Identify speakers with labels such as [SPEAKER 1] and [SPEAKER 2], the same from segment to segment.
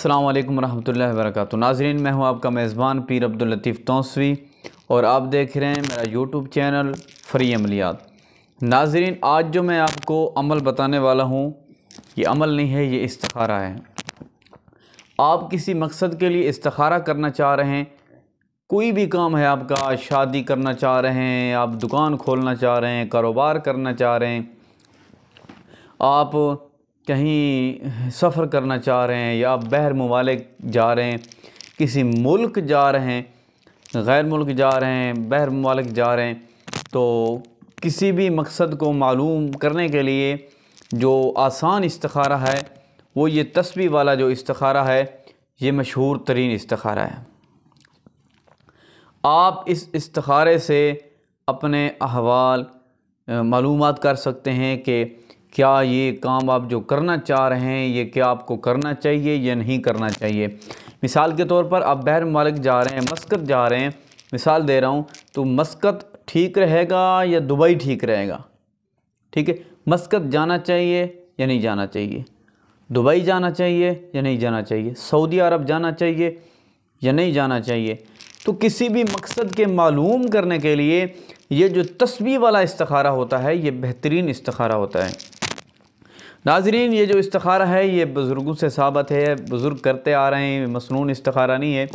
[SPEAKER 1] अस्सलाम वालेकुम रहमतुल्लाहि व बरकातुहू। नाज़रीन, मैं हूं आपका मेज़बान पीर अब्दुल लतीफ़ तौंसवी और आप देख रहे हैं मेरा यूट्यूब चैनल फ़री अमलियात। नाज़रीन, आज जो मैं आपको अमल बताने वाला हूं, ये अमल नहीं है, ये इस्तिखारा है। आप किसी मकसद के लिए इस्तिखारा करना चाह रहे हैं, कोई भी काम है आपका, शादी करना चाह रहे हैं, आप दुकान खोलना चाह रहे हैं, कारोबार करना चाह रहे हैं, आप कहीं सफ़र करना चाह रहे हैं या आप बहर मुमालिक जा रहे हैं, किसी मुल्क जा रहे हैं, गैर मुल्क जा रहे हैं, बहर मुमालिक जा रहे हैं, तो किसी भी मकसद को मालूम करने के लिए जो आसान इस्तिखारा है वो ये तस्बीह वाला जो इस्तिखारा है, ये मशहूर तरीन इस्तिखारा है। आप इस इस्तिखारे से अपने अहवाल मालूमात कर सकते हैं कि क्या ये काम आप जो करना चाह रहे हैं, ये क्या आपको करना चाहिए या नहीं करना चाहिए। मिसाल के तौर पर आप बहर मुमालिक जा रहे हैं, मस्कत जा रहे हैं, मिसाल दे रहा हूँ, तो मस्कत ठीक रहेगा या दुबई ठीक रहेगा। ठीक है, मस्कत जाना चाहिए या नहीं जाना चाहिए, दुबई जाना चाहिए या नहीं जाना चाहिए, सऊदी अरब जाना चाहिए या नहीं जाना चाहिए। तो किसी भी मकसद के मालूम करने के लिए ये जो तस्बीह वाला इस्तिखारा होता है, ये बेहतरीन इस्तिखारा होता है। नाज़रीन, ये जो इस्तिखारा है ये बुज़ुर्गों से साबित है, बुज़ुर्ग करते आ रहे हैं, मसनून इस्तिखारा नहीं है,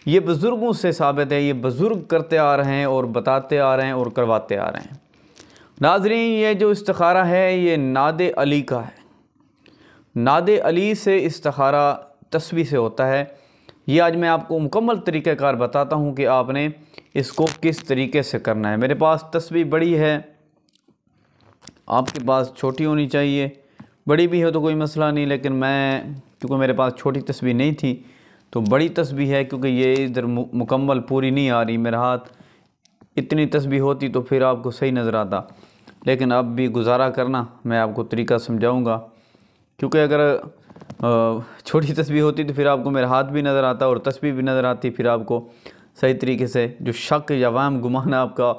[SPEAKER 1] ये बुज़ुर्गों से साबित है, ये बुज़ुर्ग करते आ रहे हैं और बताते आ रहे हैं और करवाते आ रहे हैं। नाज़रीन, ये जो इस्तिखारा है ये नादे अली का है। नादे अली से इस्तिखारा तस्बीह से होता है। ये आज मैं आपको मुकम्मल तरीक़ाकार बताता हूँ कि आपने इसको किस तरीके से करना है। मेरे पास तस्बीह बड़ी है, आपके पास छोटी होनी चाहिए, बड़ी भी हो तो कोई मसला नहीं, लेकिन क्योंकि मेरे पास छोटी तस्बीह नहीं थी तो बड़ी तस्बीह है, क्योंकि ये इधर मुकम्मल पूरी नहीं आ रही मेरा हाथ। इतनी तस्बीह होती तो फिर आपको सही नज़र आता, लेकिन अब भी गुजारा करना, मैं आपको तरीका समझाऊंगा, क्योंकि अगर छोटी तस्बीह होती तो फिर आपको मेरा हाथ भी नज़र आता और तस्बीह भी नज़र आती, फिर आपको सही तरीके से जो शक या वहम गुमान आपका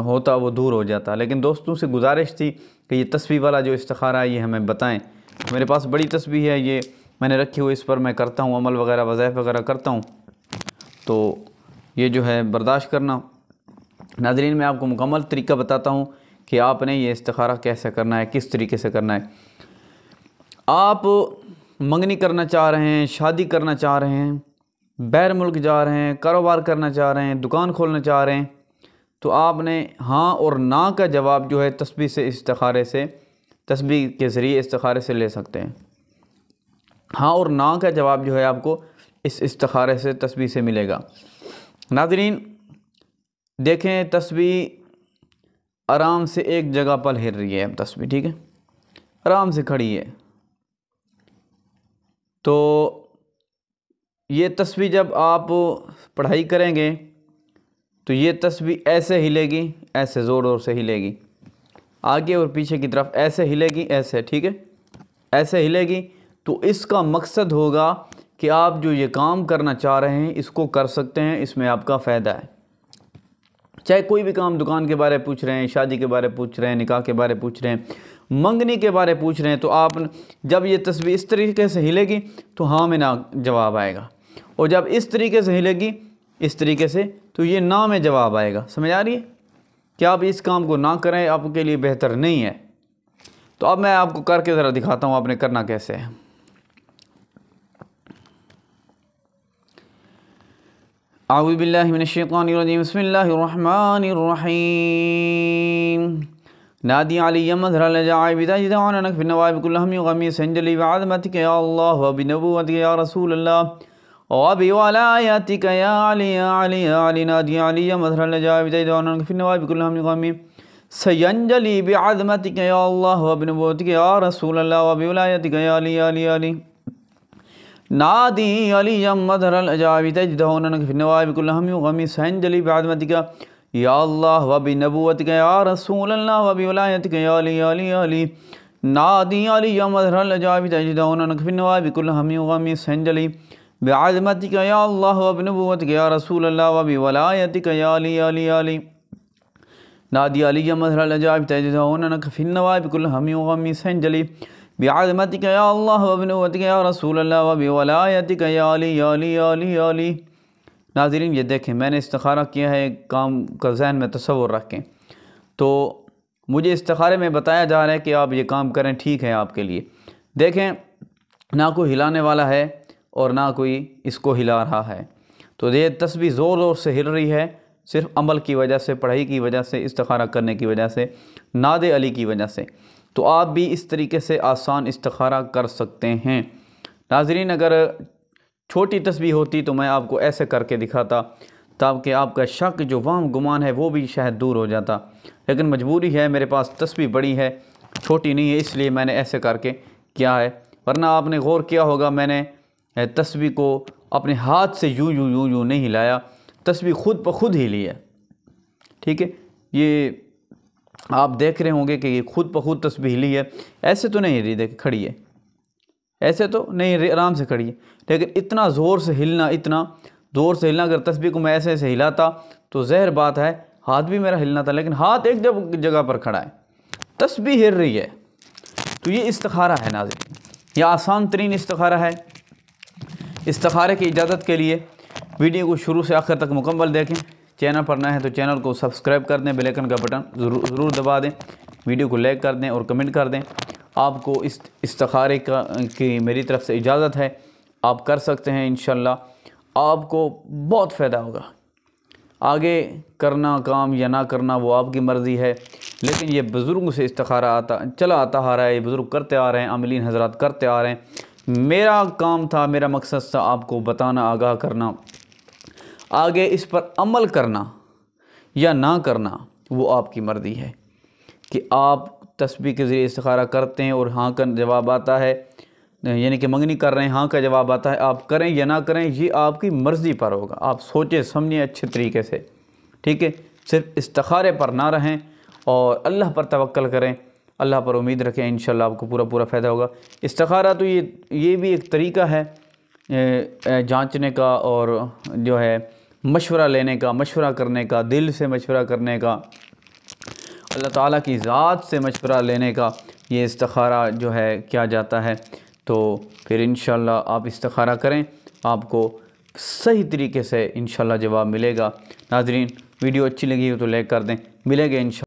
[SPEAKER 1] होता वो दूर हो जाता। लेकिन दोस्तों से गुजारिश थी कि ये तस्बीह वाला जो इस्तिखारा है ये हमें बताएं। मेरे पास बड़ी तस्बीह है, ये मैंने रखी हुई, इस पर मैं करता हूँ अमल वगैरह, वज़ाइफ वगैरह करता हूँ, तो ये जो है बर्दाश्त करना। नाज़रीन, मैं आपको मुकम्मल तरीका बताता हूँ कि आपने ये इस्तिखारा कैसे करना है, किस तरीके से करना है। आप मंगनी करना चाह रहे हैं, शादी करना चाह रहे हैं, बैर मुल्क जा रहे हैं, कारोबार करना चाह रहे हैं, दुकान खोलना चाह रहे हैं, तो आपने हाँ और ना का जवाब जो है तस्बीह से इस्तिखारे से, तस्बीह के ज़रिए इस्तिखारे से ले सकते हैं। हाँ और ना का जवाब जो है आपको इस इस्तिखारे से, तस्बीह से मिलेगा। नाज़रीन देखें, तस्बीह आराम से एक जगह पर हिल रही है, अब तस्बीह ठीक है, आराम से खड़ी है, तो ये तस्बीह जब आप पढ़ाई करेंगे तो ये तस्बीह ऐसे हिलेगी, ऐसे ज़ोर ज़ोर से हिलेगी, आगे और पीछे की तरफ ऐसे हिलेगी, ऐसे, ठीक है, ऐसे हिलेगी। तो इसका मकसद होगा कि आप जो ये काम करना चाह रहे हैं इसको कर सकते हैं, इसमें आपका फ़ायदा है। चाहे कोई भी काम, दुकान के बारे में पूछ रहे हैं, शादी के बारे में पूछ रहे हैं, निकाह के बारे में पूछ रहे हैं, मंगनी के बारे में पूछ रहे हैं, तो आप जब ये तस्बीह इस तरीके से हिलेगी तो हाँ में ना जवाब आएगा, और जब इस तरीके से हिलेगी, इस तरीके से, तो ये ना में जवाब आएगा। समझ आ रही है कि आप इस काम को ना करें, आपके लिए बेहतर नहीं है। तो अब मैं आपको करके ज़रा दिखाता हूँ आपने करना कैसे है। आऊज़ु बिल्लाहि मिनश शैतानिर रजीम, बिस्मिल्लाहिर रहमानिर रहीम। नादी अलिय्या मज़हरल जाई बिदाइदाना नक फिनवाब कुल्लहम युगमी संजली वअज़मतिक या अल्लाह व बिनबुव्वतिक या रसूल अल्लाह व बिवलायतिक या अली या अली या अली। नादी अलिय्या मज़हरल जाई बिदाइदाना नक फिनवाब कुल्लहम युगमी सयंजलि बिअज़मतिक या अल्लाह व बिनबुव्वतिक या रसूल अल्लाह व बिवलायतिक या अली या अली या अली। नादी अलिय्या मज़हरल जाई बिदाइदाना नक फिनवाब कुल्लहम युगमी सयंजलि बिअज़मतिक या अल्लाह व बिनबुव्वतिक या रसूल अल्लाह व बिवलायतिक या अली या अली या अली। नादी अलिय्या मज़हरल जाई बिदाइदाना नक फिनवाब कुल्लहम युगमी सयंजलि बिअज़मतिक या अल्लाह व बिनबुव्वतिक या रसूल अल्लाह व बिवलायतिक या अली या अली या अली। नादी अलिय्या मज़हरल जाई बिदाइदाना नक फिनवाब कुल्लहम युगमी सयंजलि बिअज़मतिक या अल्लाह व बिनुव्वतिक या रसूल अल्लाह व बिवलायतिक या अली या अली या अली या अली। नाज़रीन, ये देखें, मैंने इस्तिखारा किया है, काम का ज़हन में तसव्वुर रखें। तो मुझे इस्तिखारे में बताया जा रहा है कि आप ये काम करें, ठीक है आपके लिए। देखें, ना कोई हिलाने वाला है और ना कोई इसको हिला रहा है। तो ये तस्बीह ज़ोर ज़ोर से हिल रही है, सिर्फ अमल की वजह से, पढ़ाई की वजह से, इस्तिखारा करने की वजह से, नादे अली की वजह से। तो आप भी इस तरीके से आसान इस्तिखारा कर सकते हैं। नाज़रीन, अगर छोटी तस्बीह होती तो मैं आपको ऐसे करके दिखाता, ताकि आपका शक जो वहम गुमान है वो भी शायद दूर हो जाता। लेकिन मजबूरी है, मेरे पास तस्बीह बड़ी है, छोटी नहीं है, इसलिए मैंने ऐसे करके किया है। वरना आपने गौर किया होगा, मैंने तस्बीह को अपने हाथ से यूँ यूँ यूँ यूँ नहीं हिलाया, तस्बीह खुद ब खुद हिली है। ठीक है, ये आप देख रहे होंगे कि ये खुद ब खुद तस्बीह हिली है। ऐसे तो नहीं हिली, देखिए खड़ी है, ऐसे तो नहीं, आराम से खड़ी है। लेकिन इतना ज़ोर से हिलना, इतना ज़ोर से हिलना, अगर तस्बीह को मैं ऐसे ऐसे हिलाता तो ज़ाहिर बात है हाथ भी मेरा हिलना था। लेकिन हाथ एक जगह पर खड़ा है, तस्बीह हिल रही है। तो ये इस्तिखारा है नाज़रीन, ये आसान तरीन इस्तिखारा है। इस्तिखारे की इजाज़त के लिए वीडियो को शुरू से आखिर तक मुकम्मल देखें। चैनल पर नए हैं तो चैनल को सब्सक्राइब कर दें, बेल आइकन का बटन ज़रूर दबा दें, वीडियो को लाइक कर दें और कमेंट कर दें। आपको इस इस्तिखारे की मेरी तरफ़ से इजाज़त है, आप कर सकते हैं। इंशाअल्लाह आपको बहुत फ़ायदा होगा। आगे करना काम या ना करना वो आपकी मर्ज़ी है, लेकिन ये बुज़ुर्गों से इस्तिखारा आता आ रहा है, ये बुज़ुर्ग करते आ रहे हैं, आमिलीन हज़रात करते आ रहे हैं। मेरा काम था, मेरा मकसद था आपको बताना, आगाह करना। आगे इस पर अमल करना या ना करना वो आपकी मर्ज़ी है कि आप तस्बीह के ज़रिए इस्तिखारा करते हैं और हाँ का जवाब आता है, यानी कि मंगनी कर रहे हैं, हाँ का जवाब आता है, आप करें या ना करें ये आपकी मर्ज़ी पर होगा। आप सोचें समझें अच्छे तरीके से, ठीक है। सिर्फ इस्तिखारे पर ना रहें और अल्लाह पर तवक्कल करें, अल्लाह पर उम्मीद रखें, इंशाअल्लाह आपको पूरा फ़ायदा होगा। इस्तिखारा तो ये भी एक तरीका है जांचने का और जो है मशवरा लेने का, मशवरा करने का, दिल से मशवरा करने का, अल्लाह ताला की ज़ात से मशवरा लेने का, ये इस्तिखारा जो है किया जाता है। तो फिर इंशाअल्लाह आप इस्तिखारा करें, आपको सही तरीके से इंशाअल्लाह जवाब मिलेगा। नाज़रीन, वीडियो अच्छी लगी हो तो लाइक कर दें। मिलेंगे इंशाअल्लाह।